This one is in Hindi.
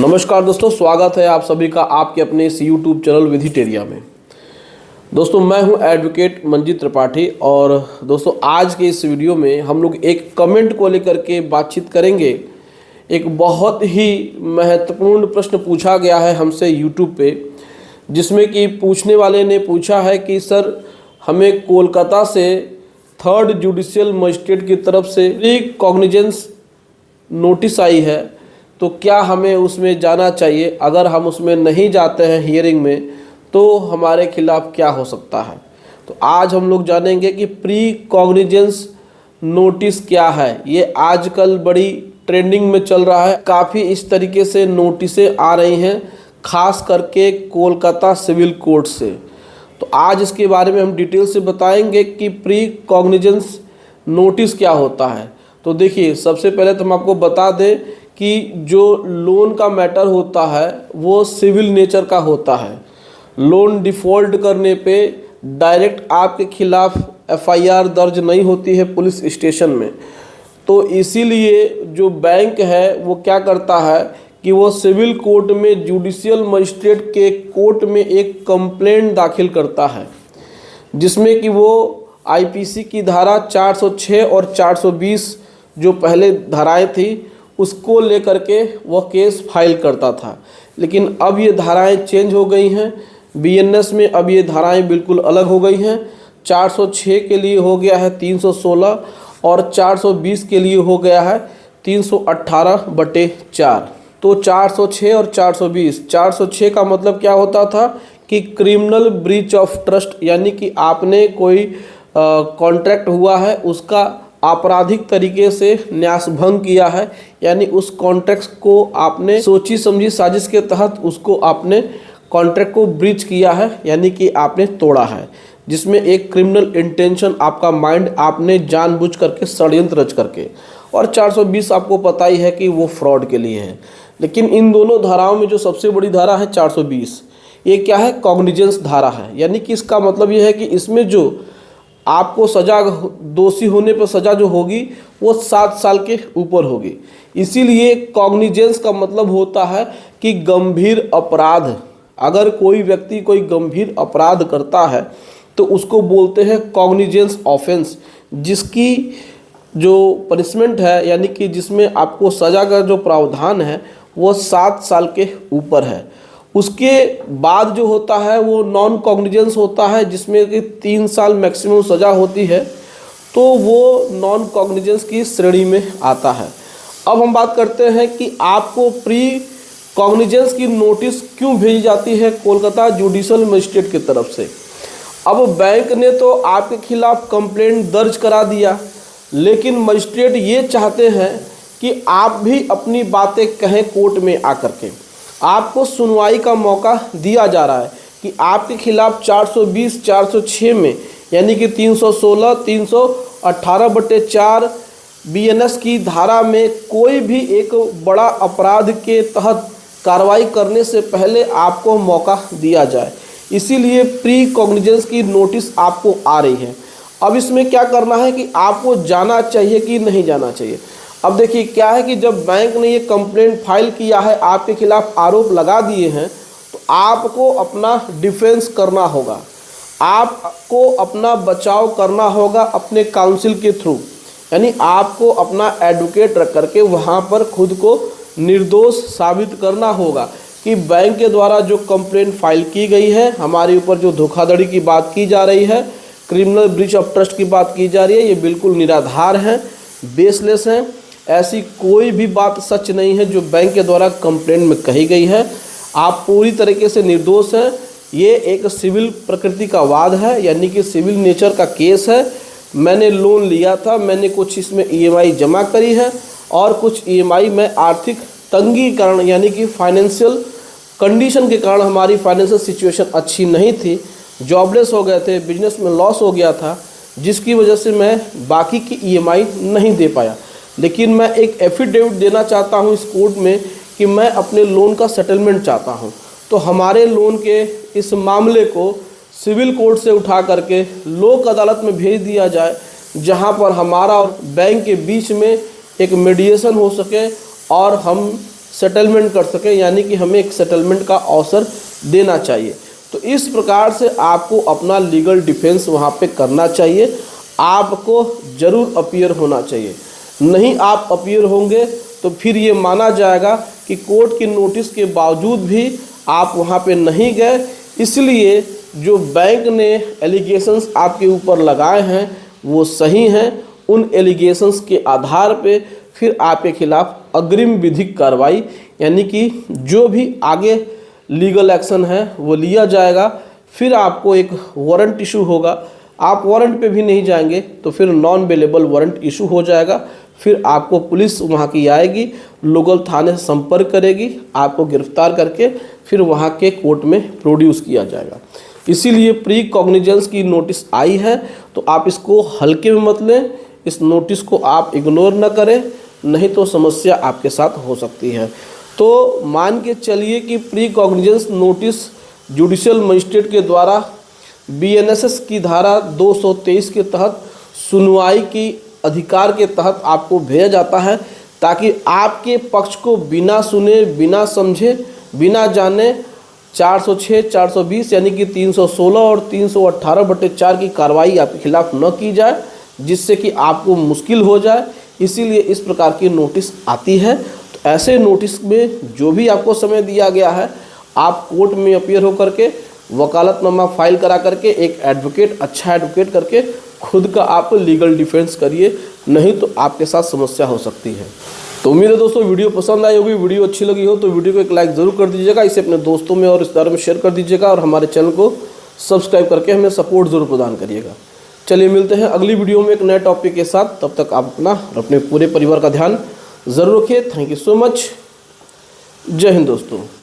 नमस्कार दोस्तों, स्वागत है आप सभी का आपके अपने इस यूट्यूब चैनल विधिटेरिया में। दोस्तों मैं हूं एडवोकेट मंजीत त्रिपाठी और दोस्तों आज के इस वीडियो में हम लोग एक कमेंट को लेकर के बातचीत करेंगे। एक बहुत ही महत्वपूर्ण प्रश्न पूछा गया है हमसे यूट्यूब पे, जिसमें कि पूछने वाले ने पूछा है कि सर हमें कोलकाता से 3rd जुडिशियल मजिस्ट्रेट की तरफ से रिकॉग्निजेंस नोटिस आई है, तो क्या हमें उसमें जाना चाहिए? अगर हम उसमें नहीं जाते हैं हियरिंग में तो हमारे खिलाफ क्या हो सकता है। तो आज हम लोग जानेंगे कि प्री कॉग्निजेंस नोटिस क्या है। ये आजकल बड़ी ट्रेंडिंग में चल रहा है, काफ़ी इस तरीके से नोटिसें आ रही हैं, खास करके कोलकाता सिविल कोर्ट से। तो आज इसके बारे में हम डिटेल से बताएंगे कि प्री कॉग्निजेंस नोटिस क्या होता है। तो देखिए, सबसे पहले तो हम आपको बता दें कि जो लोन का मैटर होता है वो सिविल नेचर का होता है। लोन डिफ़ॉल्ट करने पे डायरेक्ट आपके खिलाफ एफआईआर दर्ज नहीं होती है पुलिस स्टेशन में। तो इसीलिए जो बैंक है वो क्या करता है कि वो सिविल कोर्ट में जुडिशियल मजिस्ट्रेट के कोर्ट में एक कंप्लेंट दाखिल करता है, जिसमें कि वो आईपीसी की धारा 406 और 420 जो पहले धाराएं थी उसको लेकर के वह केस फाइल करता था। लेकिन अब ये धाराएं चेंज हो गई हैं, बीएनएस में अब ये धाराएं बिल्कुल अलग हो गई हैं। 406 के लिए हो गया है 316 और 420 के लिए हो गया है 318/4। तो 406 और 420, 406 का मतलब क्या होता था कि क्रिमिनल ब्रीच ऑफ ट्रस्ट, यानी कि आपने कोई कॉन्ट्रैक्ट हुआ है उसका आपराधिक तरीके से न्यासभंग किया है, यानी उस कॉन्ट्रैक्ट को आपने सोची समझी साजिश के तहत उसको आपने कॉन्ट्रैक्ट को ब्रीच किया है, यानी कि आपने तोड़ा है, जिसमें एक क्रिमिनल इंटेंशन आपका माइंड आपने जानबूझ करके षड्यंत्र रच करके। और 420 आपको पता ही है कि वो फ्रॉड के लिए है। लेकिन इन दोनों धाराओं में जो सबसे बड़ी धारा है 420, ये क्या है? कॉग्निजेंस धारा है। यानी कि इसका मतलब ये है कि इसमें जो आपको सज़ा, दोषी होने पर सज़ा जो होगी वो 7 साल के ऊपर होगी। इसीलिए कॉग्निजेंस का मतलब होता है कि गंभीर अपराध, अगर कोई व्यक्ति कोई गंभीर अपराध करता है तो उसको बोलते हैं कॉग्निजेंस ऑफेंस, जिसकी जो पनिशमेंट है, यानी कि जिसमें आपको सज़ा का जो प्रावधान है वो 7 साल के ऊपर है। उसके बाद जो होता है वो नॉन कॉग्निजेंस होता है, जिसमें कि 3 साल मैक्सिमम सज़ा होती है, तो वो नॉन कॉग्निजेंस की श्रेणी में आता है। अब हम बात करते हैं कि आपको प्री कॉग्निजेंस की नोटिस क्यों भेजी जाती है कोलकाता जुडिशियल मजिस्ट्रेट की तरफ से। अब बैंक ने तो आपके खिलाफ कंप्लेंट दर्ज करा दिया, लेकिन मजिस्ट्रेट ये चाहते हैं कि आप भी अपनी बातें कहें कोर्ट में आकर के। आपको सुनवाई का मौका दिया जा रहा है कि आपके खिलाफ 420, 406 में, यानी कि 316, 318/4 बीएनएस की धारा में कोई भी एक बड़ा अपराध के तहत कार्रवाई करने से पहले आपको मौका दिया जाए। इसीलिए प्री कॉग्निजेंस की नोटिस आपको आ रही है। अब इसमें क्या करना है कि आपको जाना चाहिए कि नहीं जाना चाहिए। अब देखिए क्या है कि जब बैंक ने ये कंप्लेंट फाइल किया है, आपके खिलाफ आरोप लगा दिए हैं, तो आपको अपना डिफेंस करना होगा, आपको अपना बचाव करना होगा अपने काउंसिल के थ्रू। यानी आपको अपना एडवोकेट रख करके वहाँ पर खुद को निर्दोष साबित करना होगा कि बैंक के द्वारा जो कंप्लेंट फाइल की गई है, हमारे ऊपर जो धोखाधड़ी की बात की जा रही है, क्रिमिनल ब्रीच ऑफ ट्रस्ट की बात की जा रही है, ये बिल्कुल निराधार है, बेसलेस है। ऐसी कोई भी बात सच नहीं है जो बैंक के द्वारा कंप्लेंट में कही गई है। आप पूरी तरीके से निर्दोष हैं। ये एक सिविल प्रकृति का वाद है, यानी कि सिविल नेचर का केस है। मैंने लोन लिया था, मैंने कुछ इसमें ईएमआई जमा करी है और कुछ ईएमआई में आर्थिक तंगी के कारण, यानी कि फाइनेंशियल कंडीशन के कारण हमारी फाइनेंशियल सिचुएशन अच्छी नहीं थी, जॉबलेस हो गए थे, बिजनेस में लॉस हो गया था, जिसकी वजह से मैं बाकी की ईएमआई नहीं दे पाया। लेकिन मैं एक एफिडेविट देना चाहता हूं इस कोर्ट में कि मैं अपने लोन का सेटलमेंट चाहता हूं। तो हमारे लोन के इस मामले को सिविल कोर्ट से उठा करके लोक अदालत में भेज दिया जाए, जहां पर हमारा और बैंक के बीच में एक मीडिएशन हो सके और हम सेटलमेंट कर सकें, यानी कि हमें एक सेटलमेंट का अवसर देना चाहिए। तो इस प्रकार से आपको अपना लीगल डिफेंस वहाँ पे करना चाहिए, आपको ज़रूर अपीयर होना चाहिए। नहीं आप अपीयर होंगे तो फिर ये माना जाएगा कि कोर्ट की नोटिस के बावजूद भी आप वहाँ पे नहीं गए, इसलिए जो बैंक ने एलिगेशंस आपके ऊपर लगाए हैं वो सही हैं। उन एलिगेशंस के आधार पे फिर आपके खिलाफ अग्रिम विधिक कार्रवाई यानी कि जो भी आगे लीगल एक्शन है वो लिया जाएगा। फिर आपको एक वारंट इशू होगा, आप वारंट पे भी नहीं जाएंगे तो फिर नॉन बेलेबल वारंट इशू हो जाएगा। फिर आपको पुलिस वहाँ की आएगी, लोकल थाने से संपर्क करेगी, आपको गिरफ्तार करके फिर वहाँ के कोर्ट में प्रोड्यूस किया जाएगा। इसीलिए प्री कॉग्निजेंस की नोटिस आई है तो आप इसको हल्के में मत लें, इस नोटिस को आप इग्नोर न करें, नहीं तो समस्या आपके साथ हो सकती है। तो मान के चलिए कि pre cognizance notice judicial magistrate के द्वारा BNSS की धारा 223 के तहत सुनवाई की अधिकार के तहत आपको भेजा जाता है, ताकि आपके पक्ष को बिना सुने, बिना समझे, बिना जाने 406, 420 यानी कि 316 और 318/4 की कार्रवाई आपके खिलाफ न की जाए, जिससे कि आपको मुश्किल हो जाए। इसीलिए इस प्रकार की नोटिस आती है। तो ऐसे नोटिस में जो भी आपको समय दिया गया है, आप कोर्ट में अपीयर होकर के वकालतनामा फाइल करा करके एक एडवोकेट, अच्छा एडवोकेट करके खुद का आप लीगल डिफेंस करिए, नहीं तो आपके साथ समस्या हो सकती है। तो उम्मीद है दोस्तों वीडियो पसंद आई होगी, वीडियो अच्छी लगी हो तो वीडियो को एक लाइक ज़रूर कर दीजिएगा, इसे अपने दोस्तों में और रिश्तेदारों में शेयर कर दीजिएगा और हमारे चैनल को सब्सक्राइब करके हमें सपोर्ट ज़रूर प्रदान करिएगा। चलिए मिलते हैं अगली वीडियो में एक नए टॉपिक के साथ, तब तक आप अपना और अपने पूरे परिवार का ध्यान ज़रूर रखिए। Thank you so much. जय हिंद दोस्तों।